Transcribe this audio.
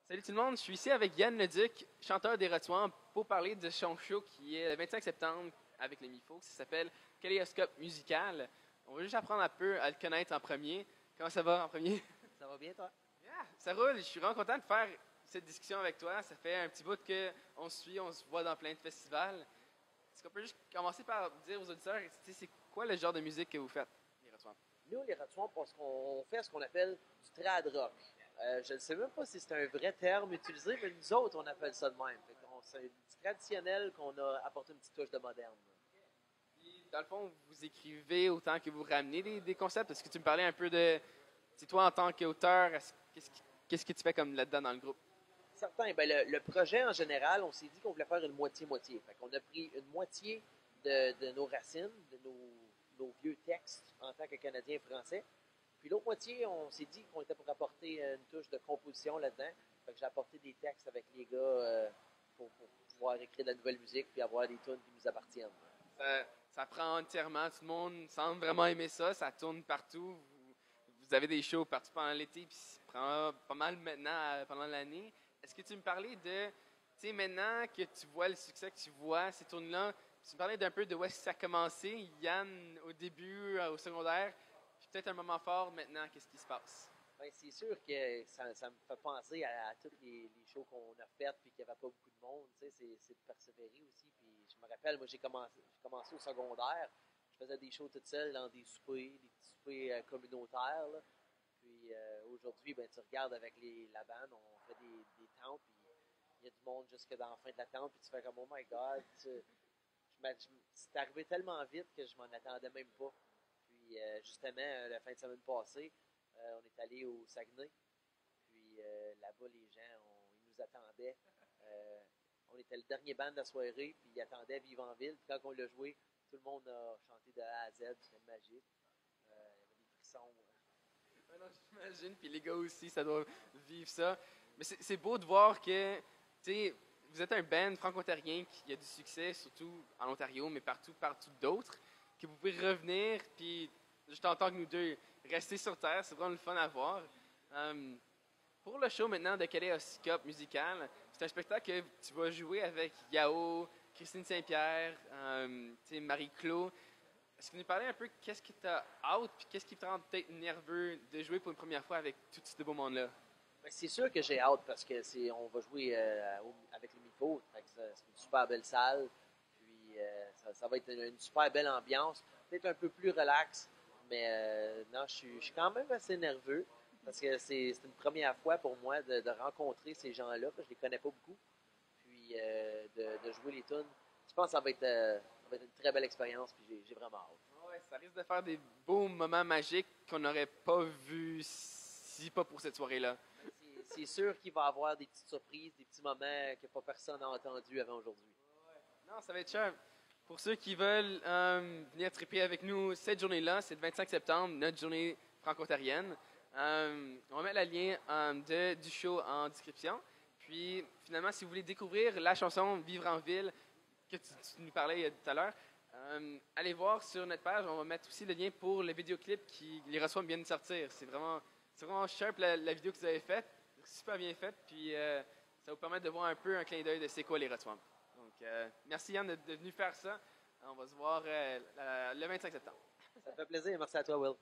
Salut tout le monde, je suis ici avec Yann Leduc, chanteur des Rotouans, pour parler de son show qui est le 25 septembre avec les Mifo, qui s'appelle Kaléidoscope musical. On va juste apprendre un peu à le connaître en premier. Comment ça va en premier? Ça va bien, toi? Yeah, ça roule, je suis vraiment content de faire cette discussion avec toi. Ça fait un petit bout qu'on se suit, on se voit dans plein de festivals. Est-ce qu'on peut juste commencer par dire aux auditeurs, c'est quoi le genre de musique que vous faites, les Rotouans? Nous, les Ratouans, parce qu'on fait ce qu'on appelle du trad rock. Je ne sais même pas si c'est un vrai terme utilisé, mais nous autres, on appelle ça de même. C'est du traditionnel qu'on a apporté une petite touche de moderne. Puis, dans le fond, vous écrivez autant que vous ramenez des concepts. Est-ce que tu me parlais un peu de... C'est toi en tant qu'auteur, qu'est-ce que tu fais comme là-dedans dans le groupe? Certain, ben le projet en général, on s'est dit qu'on voulait faire une moitié-moitié. Fait qu'on a pris une moitié de nos racines, nos vieux textes en tant que Canadien français. Puis l'autre moitié, on s'est dit qu'on était pour apporter une touche de composition là-dedans. Fait que j'ai apporté des textes avec les gars pour pouvoir écrire de la nouvelle musique puis avoir des tunes qui nous appartiennent. Ça prend entièrement. Tout le monde semble vraiment aimer ça. Ça tourne partout. Vous avez des shows partout pendant l'été, puis ça prend pas mal maintenant pendant l'année. Est-ce que tu me parlais de, tu sais, maintenant que tu vois le succès que tu vois, ces tunes-là, tu me parlais d'un peu de où est-ce que ça a commencé, Yann, au début, au secondaire, puis peut-être un moment fort maintenant, qu'est-ce qui se passe? Ben, c'est sûr que ça me fait penser à tous les shows qu'on a faites puis qu'il n'y avait pas beaucoup de monde. C'est de persévérer aussi. Puis je me rappelle, moi, j'ai commencé au secondaire. Je faisais des shows toute seule dans des soupers, des petits soupers communautaires. Là. Puis aujourd'hui, ben, tu regardes avec la bande, on fait des tentes, puis il y a du monde jusque dans la fin de la tente, puis tu fais comme oh my god. C'est arrivé tellement vite que je m'en attendais même pas. Puis justement, la fin de semaine passée, on est allé au Saguenay. Puis là-bas, les gens, ils nous attendaient. Euh, on était le dernier band de la soirée, puis ils attendaient Vive en Ville. Puis quand on l'a joué, tout le monde a chanté de A à Z. C'était magique. Il y avait des frissons. Ouais, non, j'imagine, puis les gars aussi, ça doit vivre ça. Mais c'est beau de voir que, tu sais, vous êtes un band franco-ontarien qui a du succès, surtout en Ontario, mais partout d'autres, que vous pouvez revenir, puis je t'entends que nous deux, rester sur Terre, c'est vraiment le fun à voir. Euh, pour le show maintenant de Kaléidoscope musical, c'est un spectacle que tu vas jouer avec Yao, Christine Saint-Pierre, tu sais, Marie-Claude. Est-ce que nous parlais un peu qu'est-ce qui t'a hâte, puis qu'est-ce qui te rend peut-être nerveux de jouer pour une première fois avec tout ce beau monde-là? Ben, c'est sûr que j'ai hâte parce que on va jouer avec le Mifo. C'est une super belle salle. Puis ça va être une super belle ambiance. Peut-être un peu plus relax. Mais non, je suis quand même assez nerveux parce que c'est une première fois pour moi de rencontrer ces gens-là. Parce que je les connais pas beaucoup. Puis de jouer les tunes. Je pense que ça va être une très belle expérience. Puis j'ai vraiment hâte. Ouais, ça risque de faire des beaux moments magiques qu'on n'aurait pas vus si pas pour cette soirée-là. C'est sûr qu'il va y avoir des petites surprises, des petits moments que pas personne n'a entendu avant aujourd'hui. Non, ça va être cher. Pour ceux qui veulent venir triper avec nous cette journée-là, c'est le 25 septembre, notre journée franco-ontarienne. On va mettre le lien du show en description. Puis, finalement, si vous voulez découvrir la chanson Vivre en ville que tu nous parlais tout à l'heure, allez voir sur notre page. On va mettre aussi le lien pour le vidéoclip qui les reçoit bien de sortir. C'est vraiment sharp la vidéo que vous avez faite. Super bien faite. Puis, ça va vous permettre de voir un peu un clin d'œil de c'est quoi les Rotwam. Donc, merci Yann de venir faire ça. On va se voir le 25 septembre. Ça me fait plaisir. Merci à toi, Will.